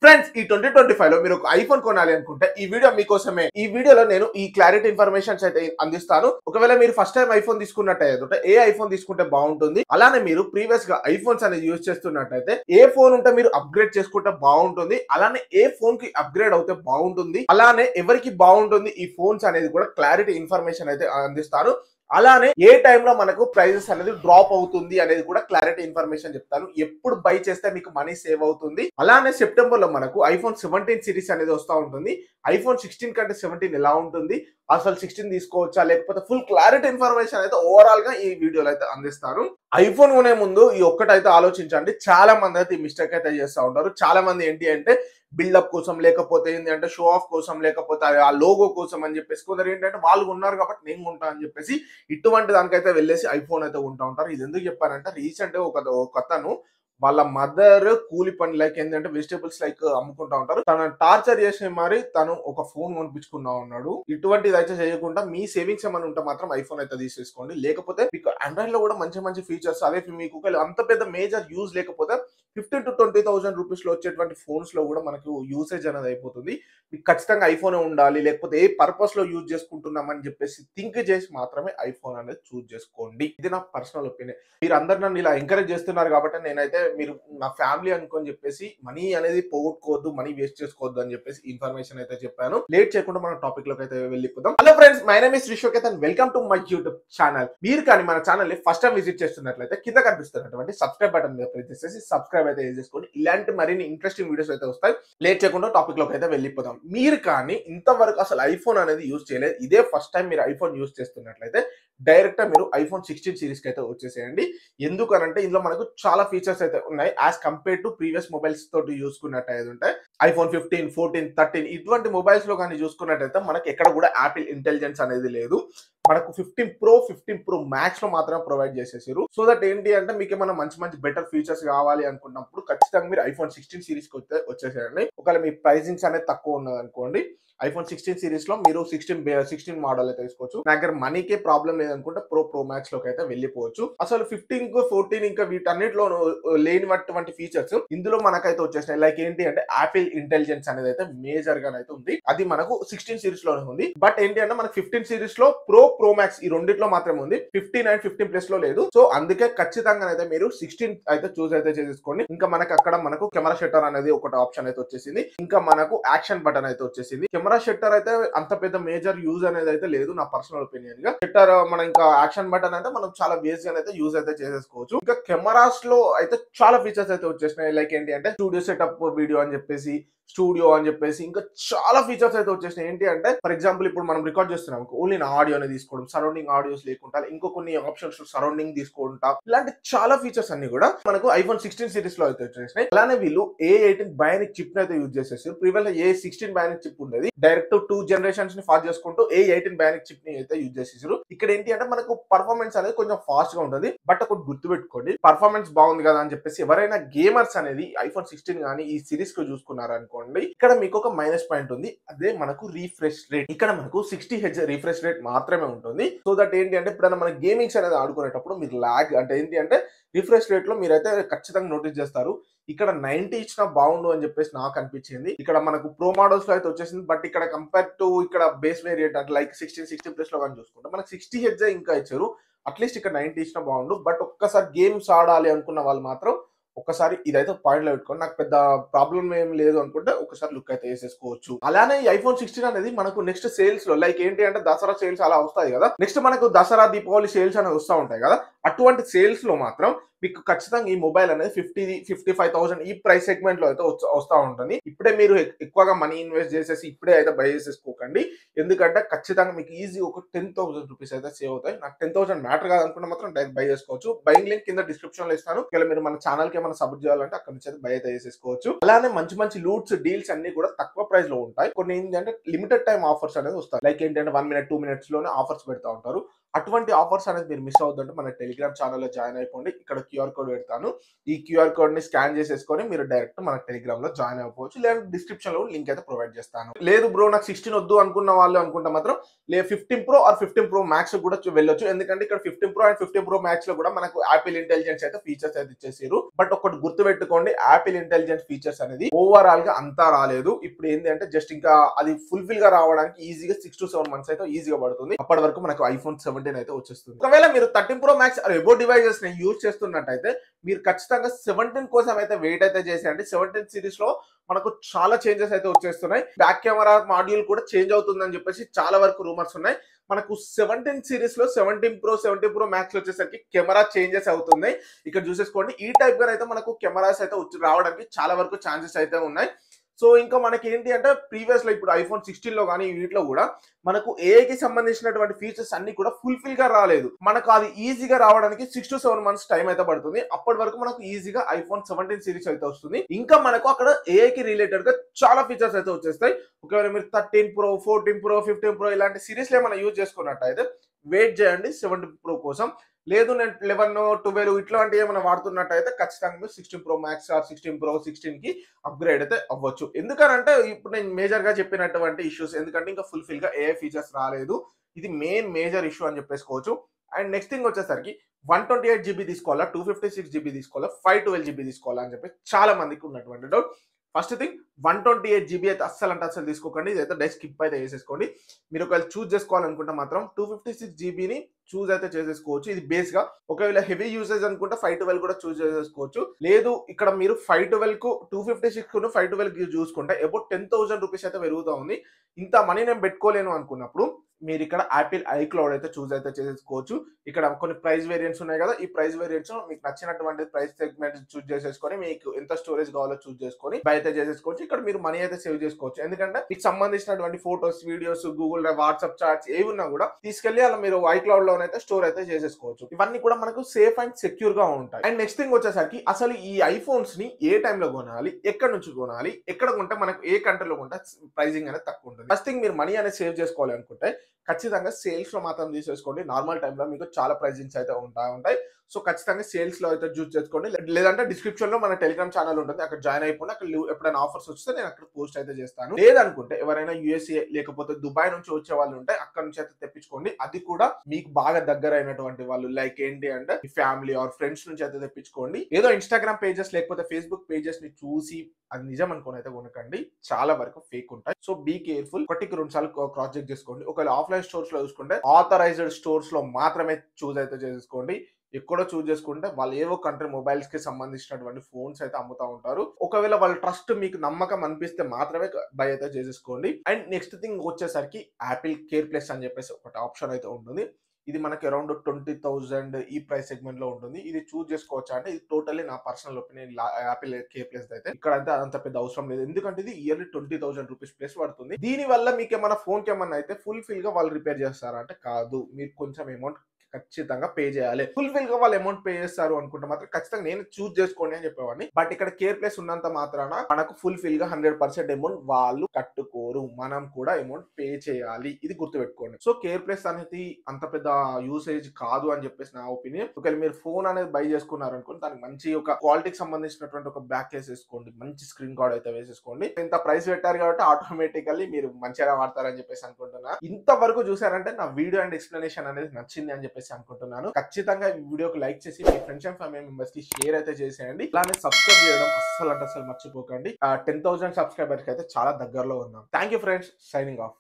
Friends ఈ 2025 లో మీరు ఒక ఐఫోన్ కొనాలి అనుకుంటే ఈ వీడియో మీకోసమే. ఈ వీడియోలో నేను ఈ క్లారిటీ ఇన్ఫర్మేషన్స్ అయితే అందిస్తాను. ఒకవేళ మీరు ఫస్ట్ టైం ఐఫోన్ తీసుకున్నట్టయితే ఏ ఐఫోన్ తీసుకుంటే బాగుంటుంది, అలానే మీరు ప్రీవియస్ గా ఐఫోన్స్ అనేది యూజ్ చేస్తున్నట్టయితే ఏ ఫోన్ ఉంటే మీరు అప్గ్రేడ్ చేసుకుంటే బాగుంటుంది, అలానే ఏ ఫోన్ కి అప్గ్రేడ్ అవుతే బాగుంటుంది, అలానే ఎవరికి బాగుంటుంది ఈ ఫోన్స్ అనేది కూడా క్లారిటీ ఇన్ఫర్మేషన్ అయితే అందిస్తాను. అలానే ఏ టైంలో మనకు ప్రైజెస్ అనేది డ్రాప్ అవుతుంది అనేది కూడా క్లారిటీ ఇన్ఫర్మేషన్ చెప్తాను. ఎప్పుడు బై చేస్తే మీకు మనీ సేవ్ అవుతుంది. అలానే సెప్టెంబర్ లో మనకు ఐఫోన్ 17 సిరీస్ అనేది వస్తూ ఉంటుంది. ఐఫోన్ 16 కంటే 17 ఎలా ఉంటుంది, అసలు 16 తీసుకోవచ్చా లేకపోతే ఫుల్ క్లారిటీ ఇన్ఫర్మేషన్ అయితే ఓవరాల్ గా ఈ వీడియోలో అయితే అందిస్తాను. ఐఫోన్ కొనే ముందు ఈ ఒక్కటైతే ఆలోచించండి. చాలా మంది అయితే ఈ మిస్టేక్ అయితే చేస్తూ ఉంటారు. చాలా మంది ఏంటి అంటే బిల్డప్ కోసం, లేకపోతే ఏంటి అంటే షో ఆఫ్ కోసం, లేకపోతే ఆ లోగో కోసం అని చెప్పేసి కొందరు ఏంటంటే వాళ్ళు ఉన్నారు కాబట్టి నేను కొంటా అని చెప్పేసి ఇటువంటి దానికైతే వెళ్ళేసి ఐఫోన్ అయితే కొంటా ఉంటారు. ఇది ఎందుకు చెప్పారంటే రీసెంట్ ఒక అతను వాళ్ళ మదర్ కూలి పని లైక్ ఏంటంటే వెజిటేబుల్స్ లైక్ అమ్ముకుంటా ఉంటారు. తను టార్చర్ చేసి మరి తను ఒక ఫోన్ కొనిపించుకున్నా ఉన్నాడు. ఇటువంటిది అయితే చేయకుండా మీ సేవింగ్స్ ఏమైనా ఉంటే మాత్రం ఐఫోన్ అయితే తీసేసుకోండి. లేకపోతే మీకు ఆండ్రాయిడ్ లో కూడా మంచి మంచి ఫీచర్స్ అదే మీకు అంత పెద్ద మేజర్ యూజ్ లేకపోతే 15,000 to 20,000 రూపీస్ లో వచ్చేటువంటి ఫోన్స్ లో కూడా మనకు యూసేజ్ అనేది అయిపోతుంది. మీకు ఖచ్చితంగా ఐఫోన్ ఉండాలి, లేకపోతే ఏ పర్పస్ లో యూజ్ చేసుకుంటున్నామని చెప్పేసి థింక్ చేసి మాత్రమే ఐఫోన్ అనేది చూస్ చేసుకోండి. ఇది నా పర్సనల్ ఒపీనియన్. మీరు అందరు నన్ను ఇలా ఎంకరేజ్ చేస్తున్నారు కాబట్టి నేనైతే మీరు నా ఫ్యామిలీ అనుకొని చెప్పేసి మనీ అనేది పోగొట్టుకోవద్దు, మనీ వేస్ట్ చేసుకోవద్దు అని చెప్పేసి ఇన్ఫర్మేషన్ అయితే చెప్పాను. లేట్ చేయకుండా మన టాపిక్ లోకి అయితే వెళ్ళిపోదాం. Hello friends, my name is Rishoketh and welcome to my YouTube channel. మీరు కానీ మన ఛానల్ ని ఫస్ట్ టైం విజిట్ చేస్తున్నట్లయితే కింద కనిపిస్తున్నటువంటి సబ్స్క్రైబ్ బటన్ మీద ప్రెస్ చేసి సబ్స్క్రైబ్ అయితే చేసుకోండి. ఇలాంటి మరిన్ని ఇంట్రెస్టింగ్ వీడియోస్ అయితే వస్తాయి. లేట్ చేయకుండా టాపిక్ లోకి అయితే వెళ్ళిపోదాం. మీరు కానీ ఇంతవరకు అసలు ఐఫోన్ అనేది యూజ్ చేయలేదు, ఇదే ఫస్ట్ టైం మీరు ఐఫోన్ యూజ్ చేస్తున్నట్లయితే డైరెక్ట్ గా మీరు ఐఫోన్ 16 సిరీస్ కి అయితే వచ్చేసేయండి. ఎందుకనంటే ఇందులో మనకు చాలా ఫీచర్స్ అయితే ఉన్నాయి as compare to previous mobiles తోటి చూసుకున్నట్టయితే ఉంటాయి. ఐఫోన్ 15, 14, 13 ఇటువంటి మొబైల్స్ లో కానీ చూసుకున్నట్టయితే మనకి ఎక్కడ కూడా యాపిల్ ఇంటెలిజెన్స్ అనేది లేదు. మనకు 15 Pro మ్యాక్స్ లో మాత్రమే ప్రొవైడ్ చేసేసారు. సో దట్ ఏంటి అంటే మీకు ఏమైనా మంచి మంచి బెటర్ ఫీచర్స్ కావాలి అనుకున్నప్పుడు ఖచ్చితంగా మీరు ఐఫోన్ 16 సిరీస్ కి వచ్చేసేయండి. ఒకవేళ మీ ప్రైజింగ్స్ అనేది తక్కువ ఉన్నది అనుకోండి, ఐఫోన్ 16 సిరీస్ లో మీరు 16 మోడల్ అయితే తీసుకోవచ్చు. నా దగ్గర మనీకే ప్రాబ్లం లేదనుకుంటే ప్రో మ్యాక్స్ లోకి అయితే వెళ్ళిపోవచ్చు. అసలు 15, 14 ఇంకా వీటన్నిటిలో లేనిటువంటి ఫీచర్స్ ఇందులో మనకైతే వచ్చేసినాయి. లైక్ ఏంటి అంటే యాపిల్ ఇంటెలిజెన్స్ అనేది అయితే మేజర్ గా అయితే ఉంది. అది మనకు 16 సిరీస్ లోనే ఉంది. బట్ ఏంటి అంటే మనకు 15 సిరీస్ లో ప్రో మ్యాక్స్ ఈ రెండిట్లో మాత్రమే ఉంది. 15 అండ్ 15 ప్లస్ లో లేదు. సో అందుకే ఖచ్చితంగా అయితే మీరు 16 అయితే చూస్ అయితే చేసుకోండి. ఇంకా మనకు అక్కడ మనకు కెమెరా షట్టర్ అనేది ఒకటి ఆప్షన్ అయితే వచ్చేసింది. ఇంకా మనకు యాక్షన్ బటన్ అయితే వచ్చేసింది. కెమెరా షట్టర్ అయితే అంత పెద్ద మేజర్ యూజ్ అనేది అయితే లేదు నా పర్సనల్ ఒపీనియన్ గా. షట్టర్ మన ఇంకా యాక్షన్ బటన్ అయితే మనం చాలా బేస్ గా అయితే యూజ్ అయితే చేసేసుకోవచ్చు. ఇంకా కెమెరాస్ లో అయితే చాలా ఫీచర్స్ అయితే వచ్చేసినాయి. లైక్ ఏంటి అంటే స్టూడియో సెటప్ వీడియో అని చెప్పేసి, స్టూడియో అని చెప్పేసి ఇంకా చాలా ఫీచర్స్ అయితే వచ్చేసినాయి. ఏంటి అంటే ఫర్ ఎగ్జాంపుల్ ఇప్పుడు మనం రికార్డ్ చేస్తున్నాం, ఓన్లీ ఆడియో అనేది తీసుకోవడం, సరౌండింగ్ ఆడియోస్ లేకుండా ఇంకో కొన్ని ఆప్షన్స్ సరౌండింగ్ తీసుకుంటా, ఇలాంటి చాలా ఫీచర్స్ అన్ని కూడా మనకు ఐఫోన్ 16 సిరీస్ లో అయితే వచ్చేసినాయి. అలానే వీళ్ళు A18 బయానిక్ చిప్ అయితే యూజ్ చేసేసారు. ప్రీవియస్ A16 బయానిక్ చిప్ ఉండేది, డైరెక్ట్ 2 జనరేషన్స్ ని ఫాస్ట్ చేసుకుంటూ A18 బయానిక్ చిప్ ని అయితే యూజ్ చేసేసారు. ఇక్కడ ఏంటి అంటే మనకు పర్ఫార్మెన్స్ అనేది కొంచెం ఫాస్ట్ గా ఉంటుంది. బట్ ఒకటి గుర్తుపెట్టుకోండి, పర్ఫార్మెన్స్ బాగుంది కదా అని చెప్పేసి ఎవరైనా గేమర్స్ అనేది ఐఫోన్ 16 కానీ ఈ సిరీస్ కు చూసుకున్నారు అనుకోండి, ఇక్కడ మీకు ఒక మైనస్ పాయింట్ ఉంది. అదే మనకు రీఫ్రెష్ రేట్. ఇక్కడ మనకు 60 Hz రీఫ్రెష్ రేట్ మాత్రమే ఉంటుంది. సో దట్ ఏంటి అంటే ఇప్పుడు మన గేమింగ్స్ అనేది ఆడుకునేటప్పుడు మీరు లాగ్ అంటే ఏంటి అంటే రిఫ్రెష్ రేట్ లో మీరైతే ఖచ్చితంగా నోటీస్ చేస్తారు. ఇక్కడ 90 ఇచ్చినా బాగుండు అని చెప్పేసి నాకు అనిపించింది. ఇక్కడ మనకు ప్రో మోడల్స్ లో అయితే వచ్చేసింది. బట్ ఇక్కడ కంపేర్ టు ఇక్కడ బేస్ వేరియంట్ అంటే లైక్ 16 ప్లస్ లో కానీ చూసుకుంటే మనకు 60 Hz ఇంకా ఇచ్చారు. అట్లీస్ట్ ఇక్కడ 90 ఇచ్చినా బాగుండు. బట్ ఒక్కసారి గేమ్స్ ఆడాలి అనుకున్న వాళ్ళు మాత్రం ఒకసారి ఇదైతే పాయింట్ లో పెట్టుకోండి. నాకు పెద్ద ప్రాబ్లం ఏం లేదు అనుకుంటే ఒకసారి లుక్ అయితే వేసేసుకోవచ్చు. అలానే ఐఫోన్ 16 అనేది మనకు నెక్స్ట్ సేల్స్ లో లైక్ ఏంటి అంటే దసరా సేల్స్ అలా వస్తాయి కదా, నెక్స్ట్ మనకు దసరా దీపావళి సేల్స్ అనేది వస్తూ ఉంటాయి కదా, అటువంటి సేల్స్ లో మాత్రం మీకు ఖచ్చితంగా ఈ మొబైల్ అనేది 55,000 ఈ ప్రైస్ సెగ్మెంట్ లో అయితే వస్తూ ఉంటుంది. ఇప్పుడే మీరు ఎక్కువగా మనీ ఇన్వెస్ట్ చేసేసి ఇప్పుడే అయితే బై చేసేసుకోకండి. ఎందుకంటే ఖచ్చితంగా మీకు ఈజీ ఒక 10,000 రూపీస్ అయితే సేవ్ అవుతాయి. నాకు 10,000 మ్యాటర్ కాదనుకుంటే మాత్రం డైరెక్ట్ బై చేసుకోవచ్చు. బయింగ్ లింక్ కింద డిస్క్రిప్షన్ లో ఇస్తాను. ఒకవేళ మీరు మన ఛానల్ కి ఏమైనా సపోర్ట్ చేయాలంటే అక్కడ నుంచి అయితే బై అయితే చేసేసుకోవచ్చు. అలానే మంచి మంచి లూట్స్ డీల్స్ అన్ని కూడా తక్కువ ప్రైస్ లో ఉంటాయి. కొన్ని ఏంటంటే లిమిటెడ్ టైం ఆఫర్స్ అనేది వస్తాయి. లైక్ ఏంటంటే 1 minute 2 minutes లోనే ఆఫర్స్ పెడతా ఉంటారు. అటువంటి ఆఫర్స్ అనేది మీరు మిస్ అవుతుంటే మన టెలిగ్రామ్ ఛానల్లో జాయిన్ అయిపోండి. ఇక్కడ క్యూఆర్ కోడ్ పెడతాను. ఈ క్యూఆర్ కోడ్ ని స్కాన్ చేసేసుకొని మీరు డైరెక్ట్ మన టెలిగ్రామ్ లో జాయిన్ అయిపోవచ్చు. లేదా డిస్క్రిప్షన్ లో లింక్ అయితే ప్రొవైడ్ చేస్తాను. లేదు బ్రో నాకు 16 వద్దు అనుకున్న వాళ్ళు అనుకుంటే మాత్రం 15 Pro ఆర్ 15 Pro Max కూడా వెళ్ళొచ్చు. ఎందుకంటే ఇక్కడ 15 Pro అండ్ 15 Pro Max లో కూడా మనకు యాపిల్ ఇంటెలిజెన్స్ అయితే ఫీచర్స్ అయితే ఇచ్చేసారు. బట్ ఒకటి గుర్తుపెట్టుకోండి, యాపిల్ ఇంటెలిజెన్స్ ఫీచర్స్ అనేది ఓవరాల్ గా అంతా రాలేదు. ఇప్పుడు ఏంటి అంటే జస్ట్ ఇంకా అది ఫుల్ఫిల్ గా రావడానికి ఈజీగా 6 to 7 months అయితే ఈజీగా పడుతుంది. అప్పటి వరకు మనకు iPhone 17 అయితే వచ్చేస్తుంది. ఒకవేళ మీరు 13 Pro Max ఎబో డివైజెస్ ని యూజ్ చేస్తున్నట్టయితే మీరు ఖచ్చితంగా 17 కోసం అయితే వెయిట్ అయితే చేసేయండి. 17 సిరీస్ లో మనకు చాలా చేంజెస్ అయితే వచ్చేస్తున్నాయి. బ్యాక్ కెమెరా మాడ్యూల్ కూడా చేంజ్ అవుతుందని చెప్పేసి చాలా వరకు రూమర్స్ ఉన్నాయి. మనకు 17 సిరీస్ లో 17 Pro 17 Pro Max వచ్చేసరికి కెమెరా చేంజెస్ అవుతున్నాయి. ఇక్కడ చూసేసుకోండి, ఈ టైప్ గా అయితే మనకు కెమెరాస్ అయితే రావడానికి చాలా వరకు ఛాన్సెస్ అయితే ఉన్నాయి. సో ఇంకా మనకి ఏంటి అంటే ప్రీవియస్ లో ఇప్పుడు iPhone 16 లో కానీ వీటిలో కూడా మనకు ఏఐకి సంబంధించినటువంటి ఫీచర్స్ అన్ని కూడా ఫుల్ఫిల్ గా రాలేదు. మనకు అది ఈజీగా రావడానికి 6 to 7 months టైం అయితే పడుతుంది. అప్పటి వరకు మనకు ఈజీగా iPhone 17 సిరీస్ అయితే వస్తుంది. ఇంకా మనకు అక్కడ ఏఐకి రిలేటెడ్ గా చాలా ఫీచర్స్ అయితే వచ్చేస్తాయి. ఒకవేళ మీరు 13 Pro 14 Pro 15 Pro ఇలాంటి సిరీస్ ఏమైనా యూజ్ చేసుకున్నట్టయితే వెయిట్ చేయండి 17 Pro కోసం. లేదు నేను 11 12 ఇట్లాంటివి ఏమైనా వాడుతున్నట్టయితే ఖచ్చితంగా మీరు 16 Pro Max ఆర్ 16 Pro 16 కి అప్గ్రేడ్ అయితే అవ్వచ్చు. ఎందుకంటే ఇప్పుడు నేను మేజర్ గా చెప్పినటువంటి ఇష్యూస్, ఎందుకంటే ఇంకా ఫుల్ఫిల్ గా ఏ ఫీచర్స్ రాలేదు. ఇది మేజర్ ఇష్యూ అని చెప్పేసుకోవచ్చు. అండ్ నెక్స్ట్ థింగ్ వచ్చేసరికి 128 GB తీసుకోవాలా, 256 GB తీసుకోవాలా, 512 GB తీసుకోవాలా అని చెప్పి చాలా మందికి ఉన్నటువంటి డౌట్. ఫస్ట్ థింగ్ 128 GB అయితే అస్సలు తీసుకోకండి. ఇదైతే డైరెక్ట్ స్కిప్ అయితే చేసేసుకోండి. మీరు ఒకవేళ చూస్ చేసుకోవాలనుకుంటే మాత్రం 256 GB ని చూస్ అయితే చేసేసుకోవచ్చు. ఇది బేస్ గా. ఒకవేళ హెవీ యూసేజ్ అనుకుంటే 512 కూడా చూస్ చేసేసుకోవచ్చు. లేదు ఇక్కడ మీరు 512 కు 256 కు 512 చూసుకుంటే అబౌట్ 10,000 రూపీస్ అయితే పెరుగుతా ఉంది. ఇంత మనీ నేను పెట్టుకోలేను అనుకున్నప్పుడు మీరు ఇక్కడ యాపిల్ iCloud అయితే చూస్ అయితే చేసేసుకోవచ్చు. ఇక్కడ కొన్ని ప్రైస్ వేరియంట్స్ ఉన్నాయి కదా, ఈ ప్రైస్ వేరియంట్స్ మీకు నచ్చినటువంటి ప్రైస్ సెగ్మెంట్ చూస్ చేసేసుకొని మీకు ఎంత స్టోరేజ్ కావాలో చూస్ చేసుకొని బై అయితే చేసేసుకోవచ్చు. ఇక్కడ మీరు మనీ అయితే సేవ్ చేసుకోవచ్చు. ఎందుకంటే మీకు సంబంధించినటువంటి photos, videos, Google WhatsApp chats ఏవి ఉన్నా కూడా తీసుకెళ్లి అలా మీరు iCloud లోనైతే స్టోర్ అయితే చేసేసుకోవచ్చు. ఇవన్నీ కూడా మనకు సేఫ్ అండ్ సెక్యూర్ గా ఉంటాయి. అండ్ నెక్స్ట్ థింగ్ వచ్చేసరికి అసలు ఈ ఐఫోన్స్ ని ఏ టైంలో కొనాలి, ఎక్కడ నుంచి కొనాలి, ఎక్కడ కొంటే మనకు ఏ కంట్రీలో కొంటే ప్రైజింగ్ అనేది తక్కువ ఉంటుంది. ఫస్ట్ థింగ్ మీరు మనీ అనేది సేవ్ చేసుకోవాలి అనుకుంటే ఖచ్చితంగా సేల్స్ లో మాత్రం తీసేసుకోండి. నార్మల్ టైంలో మీకు చాలా ప్రైజింగ్స్ అయితే ఉంటాయి. సో ఖచ్చితంగా సేల్స్ లో అయితే చూస్ చేసుకోండి. లేదంటే డిస్క్రిప్షన్ లో మన టెలిగ్రామ్ ఛానల్ ఉంటుంది, అక్కడ జాయిన్ అయిపోయి అక్కడ ఎప్పుడైనా ఆఫర్స్ వస్తే నేను అక్కడ పోస్ట్ అయితే చేస్తాను. లేదనుకుంటే ఎవరైనా USA లేకపోతే దుబాయ్ నుంచి వచ్చే వాళ్ళు ఉంటే అక్కడ నుంచి అయితే తెప్పించుకోండి. అది కూడా మీకు బాగా దగ్గర అయినటువంటి వాళ్ళు, లైక్ ఏంటి అంటే మీ ఫ్యామిలీ ఆర్ ఫ్రెండ్స్ నుంచి అయితే తెప్పించుకోండి. ఏదో ఇన్స్టాగ్రామ్ పేజెస్ లేకపోతే ఫేస్బుక్ పేజెస్ ని చూసి అది నిజం అనుకుని అయితే కొనకండి. చాలా వరకు ఫేక్ ఉంటాయి. So be careful. ఒకటికి 2 సార్లు క్రాస్ చెక్ చేసుకోండి. ఒకవేళ ఆఫ్లైన్ స్టోర్స్ లో చూసుకుంటే ఆథరైజ్డ్ స్టోర్స్ లో మాత్రమే చూస్ అయితే చేసుకోండి. ఎక్కడో చూస్ చేసుకుంటే వాళ్ళు ఏవో కంట్రీ మొబైల్స్ కి సంబంధించినటువంటి ఫోన్స్ అయితే అమ్ముతా ఉంటారు. ఒకవేళ వాళ్ళ ట్రస్ట్ మీకు నమ్మకం అనిపిస్తే మాత్రమే బై అయితే చేసేసుకోండి. అండ్ నెక్స్ట్ థింగ్ వచ్చేసరికి యాపిల్ కేర్ ప్లస్ అని చెప్పేసి ఒకటి ఆప్షన్ అయితే ఉంటుంది. ఇది మనకి అరౌండ్ 20,000 ఈ ప్రైస్ సెగ్మెంట్ లో ఉంటుంది. ఇది చూస్ చేసుకోవచ్చా అంటే ఇది టోటల్లీ నా personal opinion. Apple care plus అయితే ఇక్కడ అయితే అంత పెద్ద అవసరం లేదు. ఎందుకంటే ఇది ఇయర్లీ 20,000 రూపీస్ ప్లస్ పడుతుంది. దీని వల్ల మీకు ఏమైనా ఫోన్ కి ఏమన్నా అయితే ఫుల్ఫిల్ గా వాళ్ళు రిపేర్ చేస్తారా అంటే కాదు. మీరు కొంచెం అమౌంట్ ఖచ్చితంగా పే చేయాలి. ఫుల్ఫిల్ గా వాళ్ళు అమౌంట్ పే చేస్తారు అనుకుంటే మాత్రం ఖచ్చితంగా నేను చూస్ చేసుకోండి అని చెప్పేవాడిని. బట్ ఇక్కడ కేర్ ప్లస్ ఉన్నంత మాత్రాన మనకు ఫుల్ఫిల్ గా 100% అమౌంట్ వాళ్ళు కట్టుకోరు. మనం కూడా అమౌంట్ పే చేయాలి. ఇది గుర్తుపెట్టుకోండి. సో కేర్ ప్లస్ అనేది అంత పెద్ద యూసేజ్ కాదు అని చెప్పేసి నా ఒపీనియన్. ఒకవేళ మీరు ఫోన్ అనేది బై చేసుకున్నారు అనుకోండి, దానికి మంచి ఒక క్వాలిటీకి సంబంధించినటువంటి ఒక బ్యాక్ కేస్ వేసుకోండి, మంచి స్క్రీన్ కార్డ్ అయితే వేసేసుకోండి. ఇంత ప్రైస్ పెట్టారు కాబట్టి ఆటోమేటికల్లీ మీరు మంచిగా వాడతారని చెప్పేసి అనుకుంటున్నా. ఇంతవరకు చూసారంటే నా వీడియో అండ్ ఎక్స్ప్లెనేషన్ అనేది నచ్చింది అని చెప్పేసి అనుకుంటున్నాను. ఖచ్చితంగా ఈ వీడియోకి లైక్ చేసి మీ ఫ్రెండ్స్ అండ్ ఫ్యామిలీ మెంబర్స్ కి షేర్ అయితే చేసేయండి. అలానే సబ్స్క్రైబ్ చేయడం అస్సలు మర్చిపోకండి. 10,000 సబ్స్క్రైబర్స్ కి అయితే చాలా దగ్గరలో ఉన్నాం. Thank you friends. Signing off.